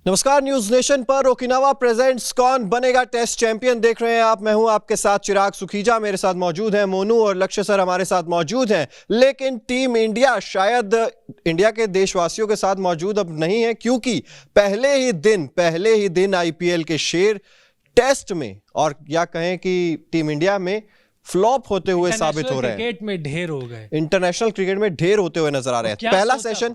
नमस्कार, news nation पर Okinawa presents कौन बनेगा टेस्ट चैंपियन देख रहे हैं आप। मैं हूं आपके साथ चिराग सुखीजा, मेरे साथ मौजूद हैं मोनू और लक्ष्य सर हमारे साथ मौजूद हैं। लेकिन टीम इंडिया शायद इंडिया के देशवासियों के साथ मौजूद अब नहीं है, क्योंकि पहले ही दिन आईपीएल के शेर टेस्ट में और या कहें कि टीम इंडिया में फ्लॉप होते हुए साबित हो रहे हैं। क्रिकेट में ढेर हो गए, इंटरनेशनल क्रिकेट में ढेर होते हुए नजर आ रहे हैं।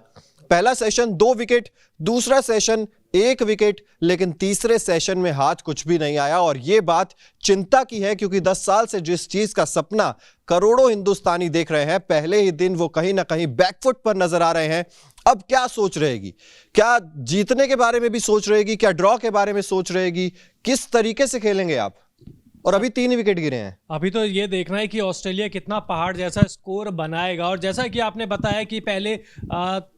पहला सेशन 2 विकेट, दूसरा सेशन 1 विकेट, लेकिन तीसरे सेशन में हाथ कुछ भी नहीं आया। और यह बात चिंता की है, क्योंकि 10 साल से जिस चीज का सपना करोड़ों हिंदुस्तानी देख रहे हैं, पहले ही दिन वो कहीं ना कहीं बैकफुट पर नजर आ रहे हैं। अब क्या सोच रहेगी? क्या जीतने के बारे में भी सोच रहेगी? क्या ड्रॉ के बारे में सोच रहेगी? किस तरीके से खेलेंगे आप? और अभी 3 विकेट गिरे हैं। अभी तो ये देखना है कि ऑस्ट्रेलिया कितना पहाड़ जैसा स्कोर बनाएगा। और जैसा कि आपने बताया कि पहले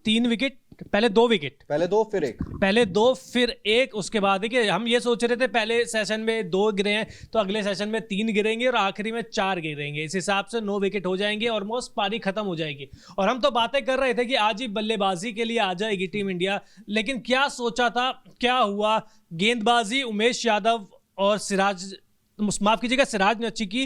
3 विकेट, पहले 2 विकेट, पहले 2 फिर 1, पहले 2 फिर 1। उसके बाद देखिए, हम ये सोच रहे थे पहले सेशन में 2 गिरे हैं तो अगले सेशन में 3 गिरेंगे और आखिरी में 4 गिरेंगे। इस हिसाब से 9 विकेट हो जाएंगे, ऑलमोस्ट पारी खत्म हो जाएगी। और हम तो बातें कर रहे थे कि आज ही बल्लेबाजी के लिए आ जाएगी टीम इंडिया, लेकिन क्या सोचा था, क्या हुआ? गेंदबाजी उमेश यादव और माफ कीजिएगा सिराज नच्छी की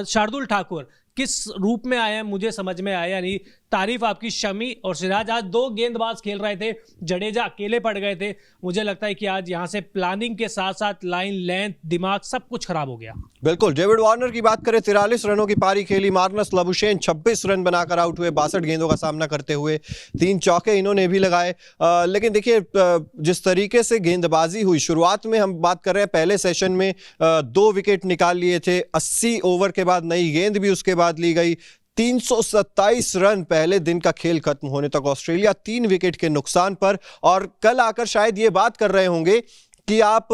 शार्दुल ठाकुर किस रूप में आए हैं मुझे समझ में आया नहीं। तारीफ आपकी शमी और सिराज, आज 2 गेंदबाज खेल रहे थे, जडेजा अकेले पड़ गए थे। मुझे लगता है कि आज यहां से प्लानिंग के साथ साथ लाइन लेंथ, दिमाग सब कुछ खराब हो गया। बिल्कुल। डेविड वार्नर की बात करें, 43 रनों की पारी खेली। मार्नस लबुशेन 26 रन बनाकर आउट हुए, 62 गेंदों का सामना करते हुए 3 चौके इन्होंने भी लगाए। लेकिन देखिए, जिस तरीके से गेंदबाजी हुई, शुरुआत में हम बात कर रहे हैं पहले सेशन में 2 विकेट निकाल लिए थे। 80 ओवर के बाद नई गेंद भी उसके बाद ली गई। 327 रन पहले दिन का खेल खत्म होने तक ऑस्ट्रेलिया 3 विकेट के नुकसान पर। और कल आकर शायद ये बात कर रहे होंगे कि आप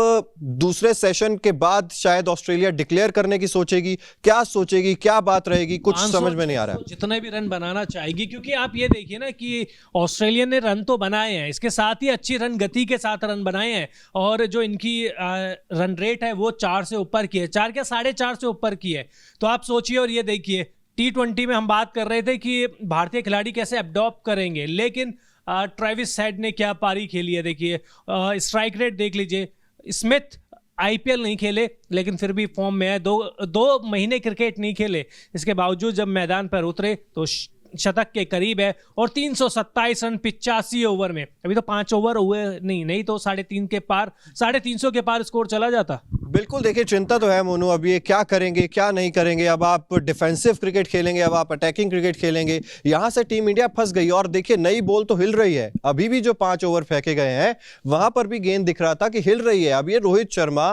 दूसरे सेशन के बाद शायद ऑस्ट्रेलिया डिक्लेयर करने की सोचेगी। क्या सोचेगी, क्या बात रहेगी, कुछ समझ में नहीं आ रहा है। जितने भी रन बनाना चाहेगी, क्योंकि आप ये देखिए ना कि ऑस्ट्रेलिया ने रन तो बनाए हैं, इसके साथ ही अच्छी रन गति के साथ रन बनाए हैं। और जो इनकी रन रेट है वो 4 से ऊपर की है, 4 क्या 4.5 से ऊपर की है। तो आप सोचिए। और ये देखिए, T20 में हम बात कर रहे थे कि भारतीय खिलाड़ी कैसे अडॉप्ट करेंगे, लेकिन ट्रेविस हेड ने क्या पारी खेली है। देखिए, स्ट्राइक रेट देख लीजिए। स्मिथ आईपीएल नहीं खेले, लेकिन फिर भी फॉर्म में है। दो महीने क्रिकेट नहीं खेले, इसके बावजूद जब मैदान पर उतरे तो शतक के करीब है। और 327 रन 85 ओवर में। अभी तो 5 ओवर हुए, नहीं तो 350 के पार, 350 के पार स्कोर चला जाता। बिल्कुल। देखिए, चिंता तो है मोनू, अब ये क्या करेंगे क्या नहीं करेंगे। अब आप डिफेंसिव क्रिकेट खेलेंगे, अब आप अटैकिंग क्रिकेट खेलेंगे। यहां से टीम इंडिया फंस गई। और देखिए, नई बॉल तो हिल रही है। अभी भी जो 5 ओवर फेंके गए हैं वहां पर भी गेंद दिख रहा था कि हिल रही है। अब ये रोहित शर्मा,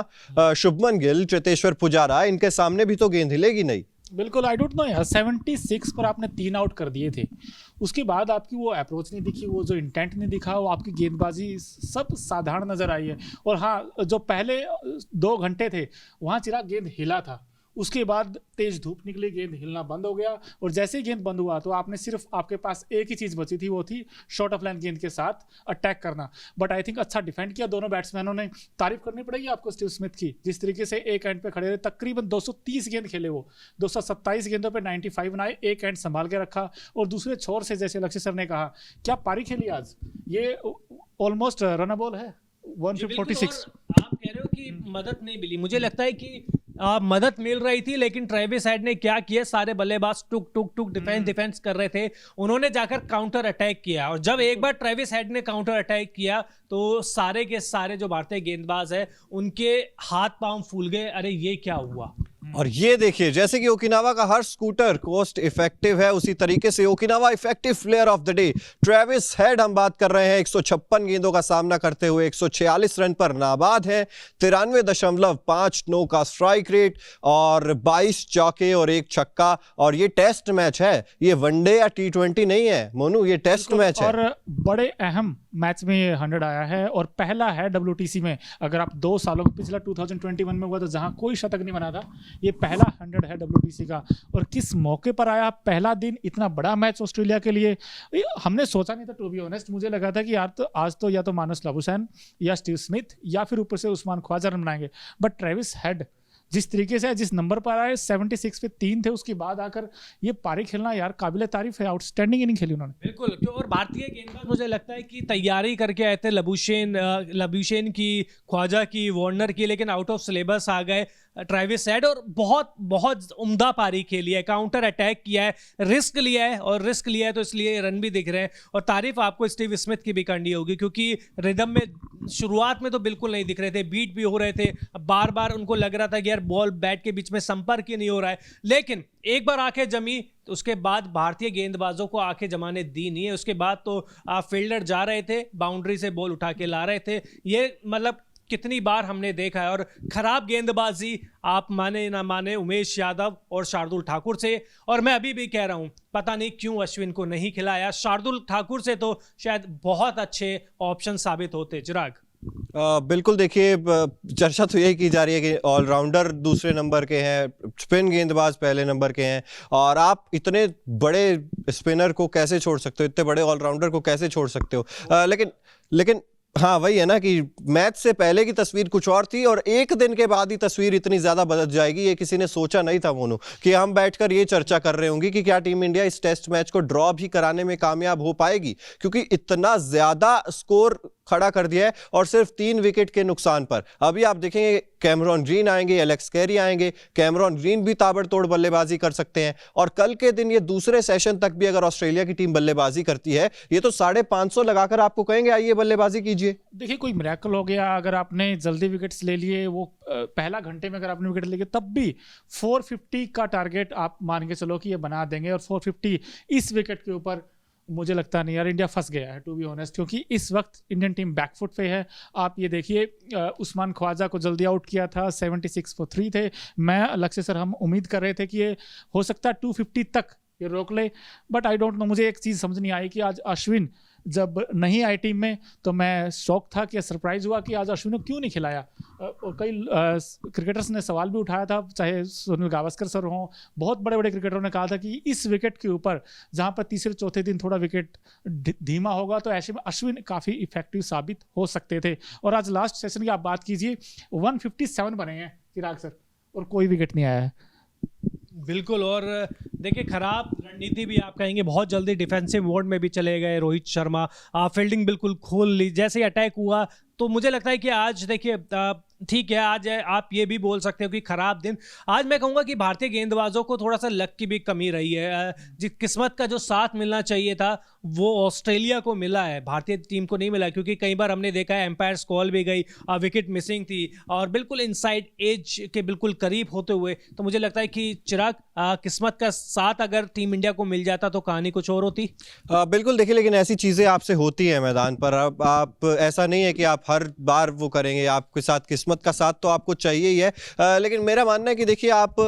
शुभमन गिल, चेतेश्वर पुजारा, इनके सामने भी तो गेंद हिलेगी नहीं। बिल्कुल। आई डोंट नो यार, 76 पर आपने 3 आउट कर दिए थे, उसके बाद आपकी वो अप्रोच नहीं दिखी, वो जो इंटेंट नहीं दिखा, वो आपकी गेंदबाजी सब साधारण नजर आई है। और हाँ, जो पहले 2 घंटे थे वहाँ चिराग गेंद हिला था, उसके बाद तेज धूप निकली, गेंद हिलना बंद हो गया। और जैसे ही गेंद बंद हुआ तो आपने सिर्फ, आपके पास एक ही चीज़ बची थी, वो थी शॉर्ट ऑफ लाइन गेंद के साथ अटैक करना। बट आई थिंक अच्छा डिफेंड किया दोनों बैट्समैनों ने। तारीफ करनी पड़ेगी आपको स्टीव स्मिथ की, जिस तरीके से एक एंड पे खड़े रहे। तकरीबन 230 गेंद खेले वो, 227 गेंदों पे 95 बनाए, एक एंड संभाल के रखा। और दूसरे छोर से, जैसे लक्ष्य सर ने कहा, क्या पारी खेली आज। ये ऑलमोस्ट रनएबल है 146। आप कह रहे हो कि मदद नहीं मिली, मुझे लगता है कि मदद मिल रही थी। लेकिन ट्रेविस हेड ने क्या किया, सारे बल्लेबाज टुक डिफेंस कर रहे थे, उन्होंने जाकर काउंटर अटैक किया। और जब एक बार ट्रेविस हेड ने काउंटर अटैक किया तो सारे के सारे जो भारतीय गेंदबाज है उनके हाथ पांव फूल गए। अरे ये क्या हुआ। और ये देखिए, जैसे कि ओकिनावा का हर स्कूटर कोस्ट इफेक्टिव है, उसी तरीके से Okinawa effective player of the day Travis head हम बात कर रहे हैं। 156 गेंदों का सामना करते हुए 146 रन पर नाबाद है, 93.59 का स्ट्राइक रेट और 22 चौके और 1 छक्का। और ये टेस्ट मैच है, ये वनडे या T20 नहीं है मोनू, ये टेस्ट मैच है। और बड़े अहम मैच में ये 100 आया है और पहला है WTC में। अगर आप 2 सालों पिछला 2021 में हुआ था जहां कोई शतक नहीं बना था, ये पहला 100 है WTC का। और किस मौके पर आया, पहला दिन, इतना बड़ा मैच ऑस्ट्रेलिया के लिए। हमने सोचा नहीं था, टू बी ऑनेस्ट। मुझे लगा था कि यार तो आज तो या तो मानस लबुशेन या स्टीव स्मिथ या फिर ऊपर से उस्मान ख्वाजा रन बनाएंगे। बट ट्रेविस हेड जिस तरीके से जिस नंबर पर आए 76 पे 3 थे, उसके बाद आकर ये पारी खेलना यार काबिले तारीफ है। आउटस्टैंडिंग इनिंग खेली उन्होंने। बिल्कुल। और भारतीय गेंदबाज मुझे लगता है कि तैयारी करके आए थे लबुशेन की, ख्वाजा की, वार्नर की, लेकिन आउट ऑफ सिलेबस आ गए ट्रेविस हेड और बहुत बहुत उम्दा पारी खेली है, काउंटर अटैक किया है, रिस्क लिया है, और रिस्क लिया है तो इसलिए रन भी दिख रहे हैं। और तारीफ आपको स्टीव स्मिथ की भी करनी होगी, क्योंकि रिदम में शुरुआत में तो बिल्कुल नहीं दिख रहे थे, बीट भी हो रहे थे, बार बार उनको लग रहा था कि यार बॉल बैट के बीच में संपर्क ही नहीं हो रहा है। लेकिन एक बार आंखें जमी तो उसके बाद भारतीय गेंदबाजों को आंखें जमाने दी नहीं है। उसके बाद तो फील्डर जा रहे थे, बाउंड्री से बॉल उठा के ला रहे थे। ये मतलब कितनी बार हमने देखा है। और खराब गेंदबाजी आप माने ना माने उमेश यादव और शार्दुल ठाकुर से, और मैं अभी भी कह रहा हूं पता नहीं क्यों अश्विन को नहीं खिलाया। शार्दुल ठाकुर से तो शायद बहुत अच्छे ऑप्शन साबित होते। चिराग बिल्कुल, देखिए चर्चा तो यही की जा रही है कि ऑलराउंडर दूसरे नंबर के हैं, स्पिन गेंदबाज पहले नंबर के हैं, और आप इतने बड़े स्पिनर को कैसे छोड़ सकते हो, इतने बड़े ऑलराउंडर को कैसे छोड़ सकते हो। लेकिन हाँ, वही है ना कि मैच से पहले की तस्वीर कुछ और थी और एक दिन के बाद ही तस्वीर इतनी ज्यादा बदल जाएगी, ये किसी ने सोचा नहीं था मोनू, कि हम बैठकर ये चर्चा कर रहे होंगे कि क्या टीम इंडिया इस टेस्ट मैच को ड्रॉ भी कराने में कामयाब हो पाएगी, क्योंकि इतना ज्यादा स्कोर खड़ा कर दिया है और सिर्फ 3 विकेट के नुकसान पर। अभी आप देखेंगे कैमरॉन ग्रीन आएंगे, एलेक्स कैरी आएंगे, कैमरॉन ग्रीन भी ताबड़तोड़ बल्लेबाजी कर सकते हैं, और कल के दिन ये दूसरे सेशन तक भी अगर ऑस्ट्रेलिया की टीम बल्लेबाजी करती है, ये तो 550 लगाकर आपको कहेंगे आइए बल्लेबाजी कीजिए। देखिए कोई मिरेकल हो गया अगर आपने जल्दी विकेट्स ले लिए, वो पहला घंटे में अगर आपने विकेट ले लिए, तब भी 450 का टारगेट आप मान के चलो कि ये बना देंगे। और 450 इस विकेट के ऊपर मुझे लगता नहीं यार, इंडिया फंस गया है टू बी ऑनेस्ट, क्योंकि इस वक्त इंडियन टीम बैकफुट पे है। आप ये देखिए उस्मान ख्वाजा को जल्दी आउट किया था, 76 for 3 थे। मैं लक्ष्य सर हम उम्मीद कर रहे थे कि ये हो सकता है 250 तक ये रोक ले, बट आई डोंट नो, मुझे एक चीज़ समझ नहीं आई कि आज अश्विन जब नहीं आई टीम में तो मैं शौक था कि सरप्राइज हुआ कि आज अश्विन को क्यों नहीं खिलाया। और कई क्रिकेटर्स ने सवाल भी उठाया था, चाहे सुनील गावस्कर सर हों, बहुत बड़े बड़े क्रिकेटरों ने कहा था कि इस विकेट के ऊपर जहाँ पर तीसरे चौथे दिन थोड़ा विकेट धीमा होगा तो ऐसे में अश्विन काफ़ी इफेक्टिव साबित हो सकते थे। और आज लास्ट सेशन की आप बात कीजिए, 157 बने हैं चिराग सर और कोई विकेट नहीं आया है। बिल्कुल। और देखिए खराब रणनीति भी आप कहेंगे, बहुत जल्दी डिफेंसिव मोड में भी चले गए रोहित शर्मा, फील्डिंग बिल्कुल खोल ली, जैसे ही अटैक हुआ तो मुझे लगता है कि आज देखिए ठीक है, आज आप ये भी बोल सकते हो कि खराब दिन। आज मैं कहूँगा कि भारतीय गेंदबाजों को थोड़ा सा लक की भी कमी रही है। जिस किस्मत का जो साथ मिलना चाहिए था वो ऑस्ट्रेलिया को मिला है, भारतीय टीम को नहीं मिला, क्योंकि कई बार हमने देखा है एम्पायर्स कॉल भी गई, विकेट मिसिंग थी और बिल्कुल इनसाइड एज के बिल्कुल करीब होते हुए। तो मुझे लगता है कि चिराग किस्मत का साथ अगर टीम इंडिया को मिल जाता तो कहानी कुछ और होती। बिल्कुल, देखिए लेकिन ऐसी चीज़ें आपसे होती हैं मैदान पर। अब आप ऐसा नहीं है कि आप हर बार वो करेंगे, आपके साथ किस्मत का साथ तो आपको चाहिए ही है। लेकिन मेरा मानना है कि देखिए आप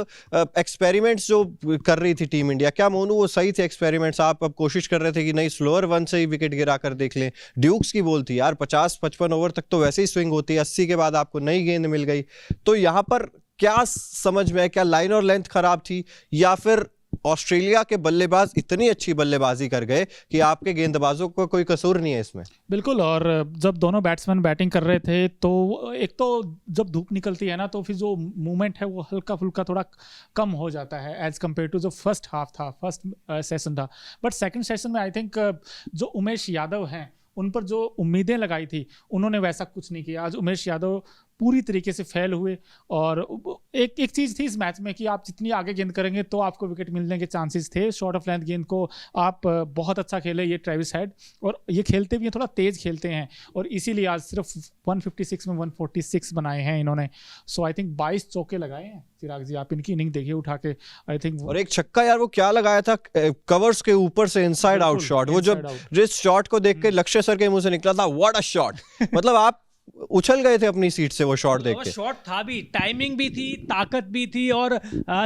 एक्सपेरिमेंट्स जो कर रही थी टीम इंडिया, क्या मोनू वो सही थे एक्सपेरिमेंट्स? आप अब कोशिश कर रहे थे कि नहीं स्लोअर वन से ही विकेट गिरा कर देख लें। ड्यूक्स की बॉल थी यार, 50-55 ओवर तक तो वैसे ही स्विंग होती है, 80 के बाद आपको नई गेंद मिल गई। तो यहाँ पर क्या समझ में है, क्या लाइन और लेंथ खराब थी, या फिर ऑस्ट्रेलिया के बल्लेबाज इतनी अच्छी बल्लेबाजी कर गए कि आपके गेंदबाजों को कोई कसूर नहीं है इसमें? बिल्कुल। और जब दोनों बैट्समैन बैटिंग कर रहे थे तो एक तो जब धूप निकलती है ना तो फिर जो मूवमेंट है वो हल्का फुल्का थोड़ा कम हो जाता है एज कम्पेयर टू जो फर्स्ट हाफ था, फर्स्ट सेशन था। बट सेकंड सेशन में आई थिंक जो उमेश यादव हैं उन पर जो उम्मीदें लगाई थी उन्होंने वैसा कुछ नहीं किया। आज उमेश यादव पूरी तरीके से फेल हुए। और एक चीज़ थी इस मैच में कि आप जितनी आगे गेंद करेंगे तो आपको विकेट मिलने के चांसेस थे। शॉर्ट ऑफ लेंथ गेंद को आप बहुत अच्छा खेले ये ट्रेविस हेड, और ये खेलते भी हैं, थोड़ा तेज़ खेलते हैं, और इसीलिए आज सिर्फ 156 में 146 बनाए हैं इन्होंने। सो आई थिंक 22 चौके लगाए हैं। चिराग जी आप इनकी इनिंग देखिए उठा के, आई थिंक। और एक छक्का यार, वो क्या लगाया था कवर्स के ऊपर से, इनसाइड आउट शॉट। वो जब जिस शॉट को देख के लक्ष्य सर के मुंह से निकला था, व्हाट अ शॉट! मतलब आप उछल गए थे अपनी सीट से वो शॉट देख के। शॉट था भी, टाइमिंग भी थी, ताकत भी थी, और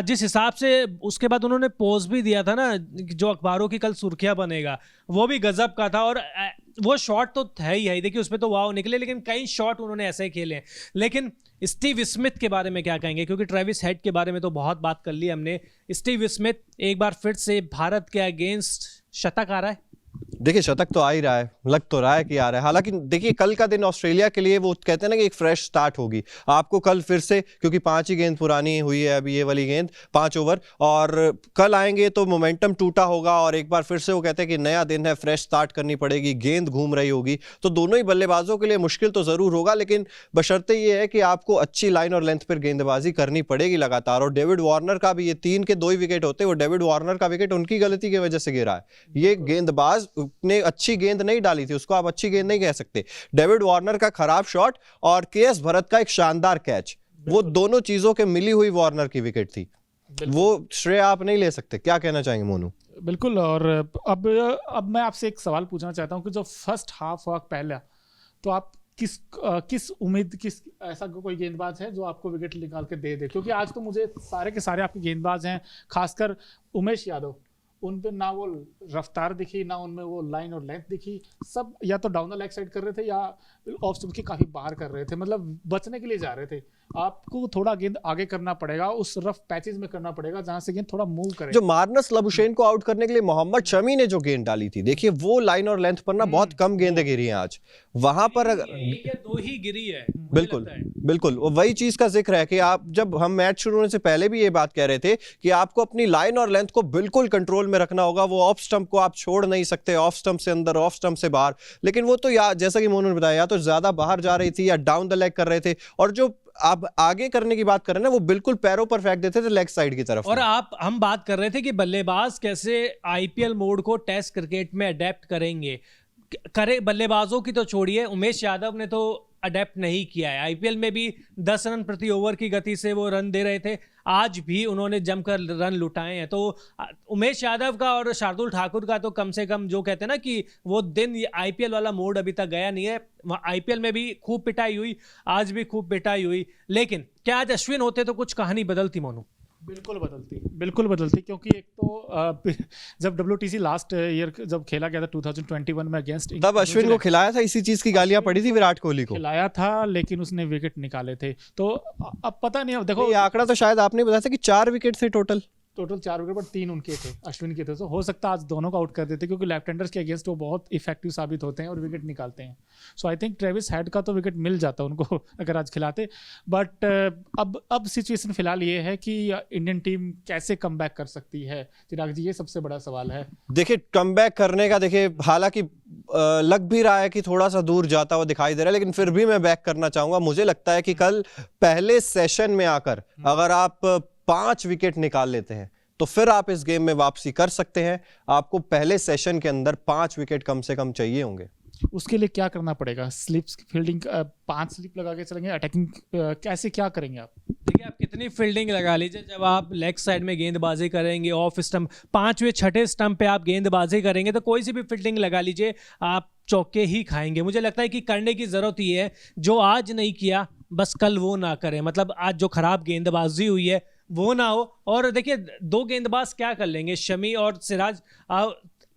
जिस हिसाब से उसके बाद उन्होंने पोज भी दिया था ना, जो अखबारों की कल सुर्खियां बनेगा, वो भी गजब का था। और वो शॉट तो है ही, देखिए उसमें तो वाव निकले, लेकिन कई शॉट उन्होंने ऐसे ही खेले हैं। लेकिन स्टीव स्मिथ के बारे में क्या कहेंगे? क्योंकि ट्रेविस हेड के बारे में तो बहुत बात कर ली हमने। स्टीव स्मिथ एक बार फिर से भारत के अगेंस्ट शतक आ रहा है। देखिए शतक तो आ ही रहा है, लग तो रहा है कि आ रहा है। हालांकि देखिए कल का दिन ऑस्ट्रेलिया के लिए वो कहते हैं ना कि एक फ्रेश स्टार्ट होगी। आपको कल फिर से, क्योंकि 5 ही गेंद पुरानी हुई है अभी ये वाली गेंद, 5 ओवर, और कल आएंगे तो मोमेंटम टूटा होगा और एक बार फिर से वो कहते हैं कि नया दिन है, फ्रेश स्टार्ट करनी पड़ेगी, गेंद घूम रही होगी। तो दोनों ही बल्लेबाजों के लिए मुश्किल तो जरूर होगा, लेकिन बशर्ते ये है कि आपको अच्छी लाइन और लेंथ पर गेंदबाजी करनी पड़ेगी लगातार। और डेविड वार्नर का भी, ये 3 के 2 ही विकेट होते, वो डेविड वार्नर का विकेट उनकी गलती की वजह से गिरा है। ये गेंदबाज ने अच्छी गेंद नहीं डाली थी, उसको आप अच्छी गेंद नहीं कह सकते। डेविड वार्नर का खराब शॉट और केएस भरत का एक शानदार कैच, वो दोनों चीजों के मिली हुई वार्नर की विकेट थी, वो श्रेय आप नहीं ले सकते। क्या कहना चाहेंगे मोनू? बिल्कुल। और अब मैं आपसे एक सवाल पूछना चाहता हूँ कि जो फर्स्ट हाफ हुआ पहला, तो आप किस उम्मीद, किस ऐसा कोई गेंदबाज है जो आपको विकेट निकाल के दे दे? क्योंकि आज तो मुझे सारे के सारे आपके गेंदबाज हैं, खासकर उमेश यादव, उन पे ना वो रफ्तार दिखी, ना उनमें वो लाइन और लेंथ दिखी। सब या तो डाउन द लेग साइड कर रहे थे या ऑफ स्टंप के काफी बाहर कर रहे थे, मतलब बचने के लिए जा रहे थे। आपको थोड़ा गेंद आगे करना पड़ेगा, उस रफ पैचेस में करना पड़ेगा जहां से गेंद थोड़ा मूव करे। जो मार्नस लबुशेन को आउट करने के लिए मोहम्मद शमी ने जो गेंद डाली थी, देखिए वो लाइन और लेंथ पर ना बहुत कम गेंदें गिरी हैं आज वहां पर। ये 2 ही गिरी है। बिल्कुल बिल्कुल, वही चीज का जिक्र है कि आप, जब हम मैच शुरू होने से पहले भी ये बात कह रहे थे कि आपको अपनी लाइन और लेंथ को बिल्कुल कंट्रोल में रखना होगा। वो ऑफ स्टंप को आप छोड़ नहीं सकते, ऑफ स्टंप से अंदर, ऑफ स्टंप से बाहर। लेकिन वो तो या जैसा कि मोनू ने बताया, या तो ज्यादा बाहर जा रही थी या डाउन द लेग कर रहे थे। और जो आप आगे करने की बात कर रहे हैं ना, वो बिल्कुल पैरों पर फेंक देते थे लेग साइड की तरफ। और हम बात कर रहे थे कि बल्लेबाज कैसे आईपीएल मोड को टेस्ट क्रिकेट में अडेप्ट करेंगे। बल्लेबाजों की तो छोड़िए, उमेश यादव ने तो अडेप्ट नहीं किया है। आईपीएल में भी 10 रन प्रति ओवर की गति से वो रन दे रहे थे, आज भी उन्होंने जमकर रन लुटाए हैं। तो उमेश यादव का और शार्दुल ठाकुर का तो कम से कम, जो कहते हैं ना कि वो दिन, आईपीएल वाला मोड अभी तक गया नहीं है। आईपीएल में भी खूब पिटाई हुई, आज भी खूब पिटाई हुई, लेकिन क्या आज अश्विन होते तो कुछ कहानी बदलती मोनू? बिल्कुल बदलती, क्योंकि एक तो जब WTC लास्ट ईयर जब खेला गया था 2021 में अगेंस्ट, तब अश्विन को खिलाया था, इसी चीज की गालियां पड़ी थी विराट कोहली को। खिलाया था, लेकिन उसने विकेट निकाले थे। तो अब पता नहीं, अब देखो ये आंकड़ा तो शायद आपने बताया था कि 4 विकेट थे टोटल 4 विकेट, पर 3 उनके थे, अश्विन के थे। तो हो सकता है आज दोनों को आउट कर देते, क्योंकि लेफ्ट हैंडर्स के अगेंस्ट वो बहुत इफेक्टिव साबित होते हैं और विकेट निकालते हैं। सो आई थिंक ट्रेविस हेड का तो विकेट मिल जाता उनको अगर आज खिलाते। बट अब सिचुएशन फिलहाल ये है कि इंडियन टीम कैसे कम बैक कर सकती है, चिराग जी, ये सबसे बड़ा सवाल है। देखिए कम बैक करने का, देखिए हालांकि लग भी रहा है कि थोड़ा सा दूर जाता हुआ दिखाई दे रहा है, लेकिन फिर भी मैं बैक करना चाहूंगा। मुझे लगता है कि कल पहले सेशन में आकर अगर आप 5 विकेट निकाल लेते हैं तो फिर आप इस गेम में वापसी कर सकते हैं। आपको पहले सेशन के अंदर 5 विकेट कम से कम चाहिए होंगे। उसके लिए क्या करना पड़ेगा? स्लिप्स फील्डिंग, 5 स्लिप लगा के चलेंगे, अटैकिंग कैसे, क्या करेंगे आप? देखिए आप कितनी फील्डिंग लगा लीजिए, जब आप लेग साइड में गेंदबाजी करेंगे, ऑफ स्टंप 5वें 6ठे स्टंप पे आप गेंदबाजी करेंगे, तो कोई सी भी फील्डिंग लगा लीजिए, आप चौके ही खाएंगे। मुझे लगता है कि करने की जरूरत ही है, जो आज नहीं किया बस कल वो ना करें। मतलब आज जो खराब गेंदबाजी हुई है वो ना हो। और देखिए 2 गेंदबाज क्या कर लेंगे, शमी और सिराज।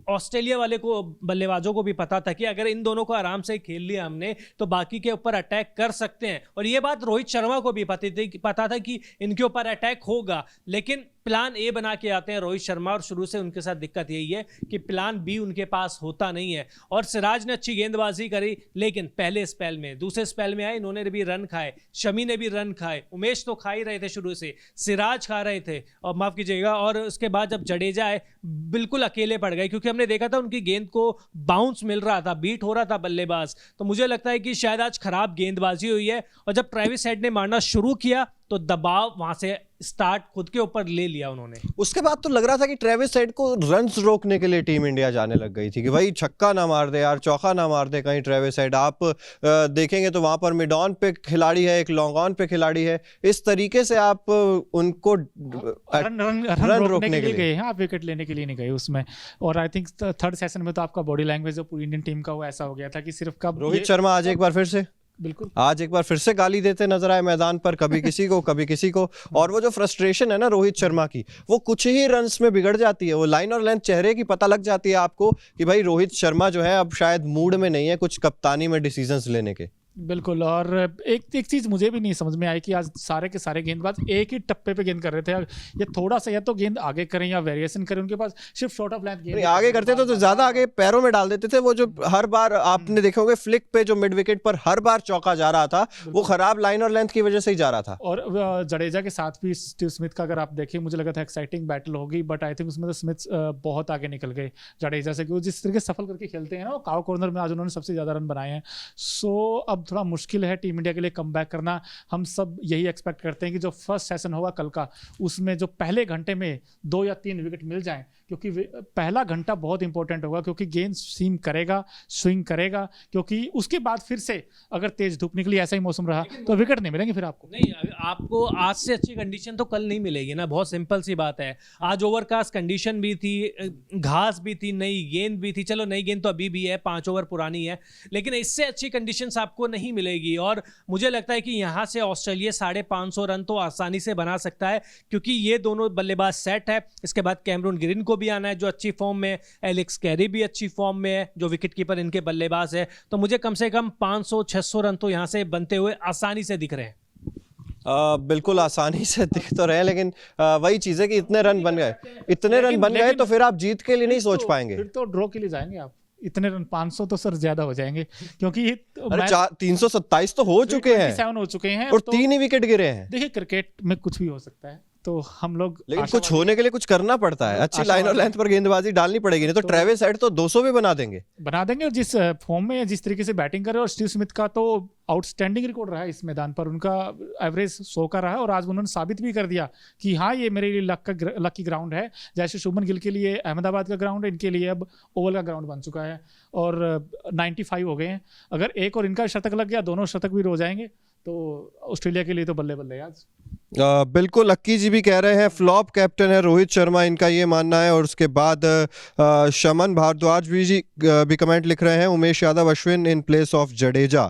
ऑस्ट्रेलिया वाले को, बल्लेबाजों को भी पता था कि अगर इन दोनों को आराम से खेल लिया हमने तो बाकी के ऊपर अटैक कर सकते हैं। और ये बात रोहित शर्मा को भी पता था कि इनके ऊपर अटैक होगा, लेकिन प्लान ए बना के आते हैं रोहित शर्मा, और शुरू से उनके साथ दिक्कत यही है कि प्लान बी उनके पास होता नहीं है। और सिराज ने अच्छी गेंदबाजी करी, लेकिन पहले स्पेल में, दूसरे स्पेल में आए, इन्होंने भी रन खाए, शमी ने भी रन खाए, उमेश तो खा ही रहे थे शुरू से, सिराज खा रहे थे, और माफ कीजिएगा। और उसके बाद जब जडेजा आए बिल्कुल अकेले पड़ गए, क्योंकि हमने देखा था उनकी गेंद को बाउंस मिल रहा था, बीट हो रहा था बल्लेबाज। तो मुझे लगता है कि शायद आज खराब गेंदबाजी हुई है। और जब ट्रेविस हेड ने मारना शुरू किया तो दबाव वहां से स्टार्ट खुद के ऊपर ले लिया उन्होंने। उसके बाद तो लग रहा था कि ट्रेविस हेड को रन्स रोकने के लिए टीम इंडिया जाने लग गई थी कि भाई छक्का ना मार दे यार, चौका ना मार दे कहीं ट्रेविस हेड। आप देखेंगे तो वहां पर मिड ऑन पे खिलाड़ी है, एक लॉन्ग ऑन पे खिलाड़ी है, इस तरीके से आप उनको रन रोकने के लिए गए हैं, आप विकेट लेने के लिए नहीं गए उसमें। और आई थिंक 3rd सेशन में तो आपका बॉडी लैंग्वेज जो पूरी इंडियन टीम का वो ऐसा हो गया था कि सिर्फ कब रोहित शर्मा आज एक बार फिर से, बिल्कुल आज एक बार फिर से गाली देते नजर आए मैदान पर, कभी किसी को कभी किसी को। और वो जो फ्रस्ट्रेशन है ना रोहित शर्मा की, वो कुछ ही रन्स में बिगड़ जाती है। वो लाइन और लेंथ चेहरे की पता लग जाती है आपको कि भाई रोहित शर्मा जो है अब शायद मूड में नहीं है कुछ कप्तानी में डिसीजंस लेने के। बिल्कुल। और एक चीज मुझे भी नहीं समझ में आई कि आज सारे के सारे गेंदबाज एक ही टप्पे पे गेंद कर रहे थे। ये थोड़ा सा या तो गेंद आगे करें या वेरिएशन करें, उनके पास सिर्फ शॉर्ट ऑफ लेंथ गेंद आगे करते तो ज्यादा आगे पैरों में डाल देते थे। वो जो हर बार आपने देखे होंगे फ्लिक पे जो मिड विकेट पर हर बार चौका जा रहा था, वो खराब लाइन और लेंथ की वजह से ही जा रहा था। और जडेजा के साथ भी स्टीव स्मिथ का अगर आप देखें, मुझे लगा था एक्साइटिंग बैटल होगी, बट आई थिंक उसमें तो स्मिथ बहुत आगे निकल गए जडेजा से, क्योंकि जिस तरीके से सफल करके खेलते हैं ना, वो काव कॉर्नर में आज उन्होंने सबसे ज्यादा रन बनाए हैं। सो अब थोड़ा मुश्किल है टीम इंडिया के लिए कमबैक करना। हम सब यही एक्सपेक्ट करते हैं कि जो फर्स्ट सेशन होगा कल का, उसमें जो पहले घंटे में 2 या 3 विकेट मिल जाएं, क्योंकि पहला घंटा बहुत इंपॉर्टेंट होगा, क्योंकि गेंद सीम करेगा, स्विंग करेगा, क्योंकि उसके बाद फिर से अगर तेज धूप निकली, ऐसा ही मौसम रहा, तो विकेट नहीं मिलेंगे फिर आपको। नहीं, आपको आज से अच्छी कंडीशन तो कल नहीं मिलेगी ना, बहुत सिंपल सी बात है। आज ओवरकास्ट कंडीशन भी थी, घास भी थी, नई गेंद भी थी। चलो नई गेंद तो अभी भी है, 5 ओवर पुरानी है, लेकिन इससे अच्छी कंडीशंस आपको नहीं मिलेगी। और मुझे लगता है कि यहाँ से ऑस्ट्रेलिया 550 रन तो आसानी से बना सकता है, क्योंकि ये दोनों बल्लेबाज सेट है। इसके बाद कैमरून ग्रीन को भी आना है जो अच्छी फॉर्म में, एलेक्स कैरी भी अच्छी फॉर्म में है जो विकेट कीपर इनके बल्लेबाज है। तो मुझे कम से कम 500-600 रन तो यहाँ से बनते हुए आसानी से दिख रहे हैं। बिल्कुल आसानी से दिख तो रहे हैं, लेकिन वही चीज है कि इतने रन बन गए तो फिर आप जीत के लिए नहीं सोच पाएंगे। फिर तो ड्रॉ के लिए जाएंगे आप। इतने रन 500 तो सर ज्यादा हो जाएंगे, क्योंकि 327 तो हो चुके हैं, 7 हो चुके हैं और 3 ही विकेट गिरे हैं। देखिए क्रिकेट में कुछ भी हो सकता है, तो हम लोग लेकिन कुछ होने के लिए कुछ करना पड़ता है। अच्छी लाइन और लेंथ पर गेंदबाजी डालनी पड़ेगी, नहीं तो ट्रेविस हेड तो 200 भी बना देंगे। और जिस फॉर्म में जिस तरीके से बैटिंग कर रहे हैं, और स्टीव स्मिथ का तो आउटस्टैंडिंग रिकॉर्ड रहा है इस मैदान पर, उनका एवरेज 100 का रहा है, और आज उन्होंने साबित भी कर दिया कि हाँ, ये मेरे लिए लकी ग्राउंड है। जैसे शुभमन गिल के लिए अहमदाबाद का ग्राउंड है, इनके लिए अब ओवल का ग्राउंड बन चुका है, और 95 हो गए हैं। अगर एक और इनका शतक लग गया, दोनों शतक भी हो जाएंगे, तो ऑस्ट्रेलिया के लिए तो बल्ले बल्ले आज। बिल्कुल, लक्की जी भी कह रहे हैं फ्लॉप कैप्टन है रोहित शर्मा, इनका ये मानना है। और उसके बाद शमन भारद्वाज जी भी कमेंट लिख रहे हैं, Umesh Yadav Ashwin in place of Jadeja,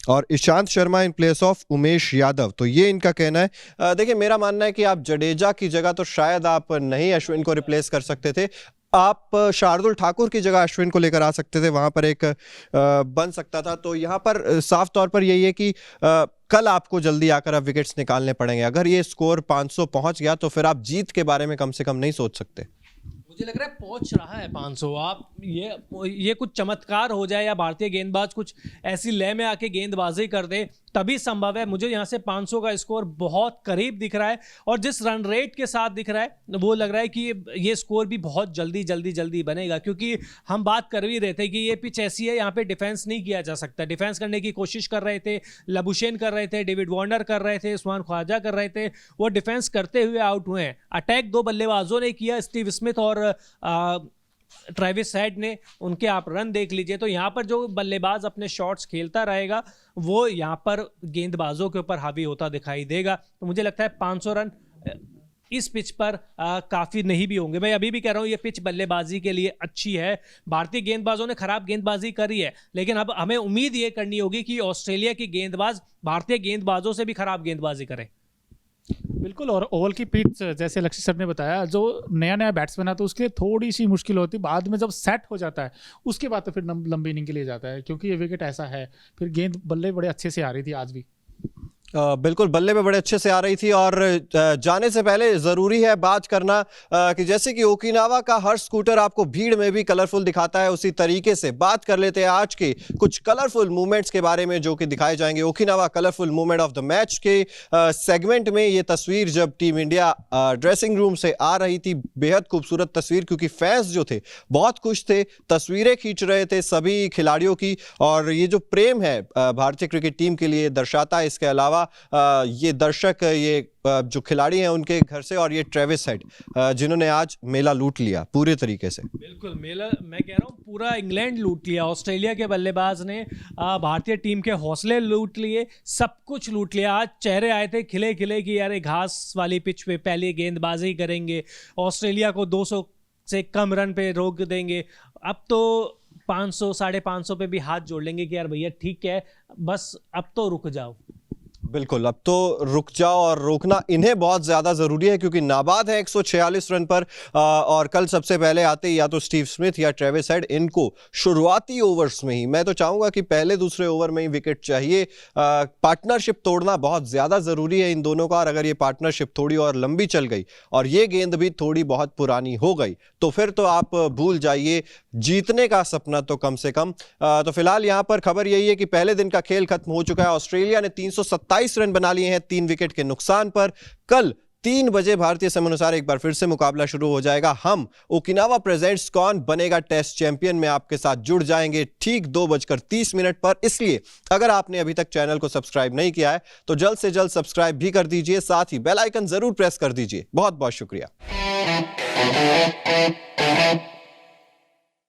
और Ishant Sharma in place of Umesh Yadav. तो ये इनका कहना है। देखिए, मेरा मानना है कि आप जडेजा की जगह तो शायद आप नहीं अश्विन को रिप्लेस कर सकते थे, आप शार्दुल ठाकुर की जगह अश्विन को लेकर आ सकते थे, वहां पर एक बन सकता था। तो यहाँ पर साफ तौर पर यही है कि कल आपको जल्दी आकर अब विकेट्स निकालने पड़ेंगे। अगर ये स्कोर 500 पहुंच गया तो फिर आप जीत के बारे में कम से कम नहीं सोच सकते। मुझे लग रहा है पहुंच रहा है 500। आप ये कुछ चमत्कार हो जाए, या भारतीय गेंदबाज कुछ ऐसी लय में आके गेंदबाजी कर दे, तभी संभव है। मुझे यहाँ से 500 का स्कोर बहुत करीब दिख रहा है, और जिस रन रेट के साथ दिख रहा है वो लग रहा है कि ये स्कोर भी बहुत जल्दी बनेगा, क्योंकि हम बात कर ही रहे थे कि ये पिच ऐसी है, यहाँ पे डिफेंस नहीं किया जा सकता। डिफेंस करने की कोशिश कर रहे थे, लबुशेन कर रहे थे, डेविड वार्नर कर रहे थे, उस्मान ख्वाजा कर रहे थे, वो डिफेंस करते हुए आउट हुए हैं। अटैक 2 बल्लेबाजों ने किया, स्टीव स्मिथ और ट्रेविस हेड ने, उनके आप रन देख लीजिए। तो यहाँ पर जो बल्लेबाज अपने शॉट्स खेलता रहेगा, वो यहाँ पर गेंदबाजों के ऊपर हावी होता दिखाई देगा। तो मुझे लगता है 500 रन इस पिच पर काफ़ी नहीं भी होंगे। मैं अभी भी कह रहा हूँ ये पिच बल्लेबाजी के लिए अच्छी है। भारतीय गेंदबाजों ने खराब गेंदबाजी करी है, लेकिन अब हमें उम्मीद ये करनी होगी कि ऑस्ट्रेलिया की गेंदबाज भारतीय गेंदबाजों से भी खराब गेंदबाजी करें। बिल्कुल। और ओवल की पिच, जैसे लक्ष्य सर ने बताया, जो नया बैट्समैन है तो उसके लिए थोड़ी सी मुश्किल होती है। बाद में जब सेट हो जाता है, उसके बाद तो फिर लंबी इनिंग के लिए जाता है, क्योंकि ये विकेट ऐसा है। फिर गेंद बल्ले बड़े अच्छे से आ रही थी आज भी। बिल्कुल, बल्ले पे बड़े अच्छे से आ रही थी। और जाने से पहले ज़रूरी है बात करना कि जैसे कि ओकिनावा का हर स्कूटर आपको भीड़ में भी कलरफुल दिखाता है, उसी तरीके से बात कर लेते हैं आज के कुछ कलरफुल मूवमेंट्स के बारे में जो कि दिखाए जाएंगे। Okinawa colourful movement of the match के सेगमेंट में ये तस्वीर जब टीम इंडिया ड्रेसिंग रूम से आ रही थी, बेहद खूबसूरत तस्वीर, क्योंकि फैंस जो थे बहुत खुश थे, तस्वीरें खींच रहे थे सभी खिलाड़ियों की। और ये जो प्रेम है भारतीय क्रिकेट टीम के लिए दर्शाता है। इसके अलावा ये दर्शक, ये जो खिलाड़ी हैं उनके घर से, और ये ट्रेविस हेड जिन्होंने आज मेला लूट लिया पूरे तरीके से। बिल्कुल, मेला मैं कह रहा हूँ पूरा इंग्लैंड लूट लिया। ऑस्ट्रेलिया के बल्लेबाज ने भारतीय टीम के हौसले लूट लिए, सब कुछ लूट लिया। आज चेहरे आए थे खिले खिले कि यार घास वाली पिच पे पहले गेंदबाजी करेंगे, ऑस्ट्रेलिया को 200 से कम रन पे रोक देंगे। अब तो 500 550 पे भी हाथ जोड़ लेंगे कि यार भैया ठीक है, बस अब तो रुक जाओ। बिल्कुल, अब तो रुक जाओ और रोकना इन्हें बहुत ज्यादा जरूरी है क्योंकि नाबाद है 146 रन पर और कल सबसे पहले आते ही या तो स्टीव स्मिथ या ट्रेविस हेड, इनको शुरुआती ओवर्स में ही मैं तो चाहूंगा कि पहले दूसरे ओवर में ही विकेट चाहिए। पार्टनरशिप तोड़ना बहुत ज्यादा जरूरी है इन दोनों का, और अगर ये पार्टनरशिप थोड़ी और लंबी चल गई और ये गेंद भी थोड़ी बहुत पुरानी हो गई तो फिर तो आप भूल जाइए जीतने का सपना तो कम से कम। तो फिलहाल यहां पर खबर यही है कि पहले दिन का खेल खत्म हो चुका है। ऑस्ट्रेलिया ने 327 रन बना लिए हैं 3 विकेट के नुकसान पर। कल 3 बजे भारतीय समय अनुसार एक बार फिर से मुकाबला शुरू हो जाएगा। हम ओकिनावा प्रेजेंट्स कौन बनेगा टेस्ट चैंपियन में आपके साथ जुड़ जाएंगे ठीक 2:30 पर। इसलिए अगर आपने अभी तक चैनल को सब्सक्राइब नहीं किया है तो जल्द से जल्द सब्सक्राइब भी कर दीजिए, साथ ही बेल आइकन जरूर प्रेस कर दीजिए। बहुत बहुत शुक्रिया।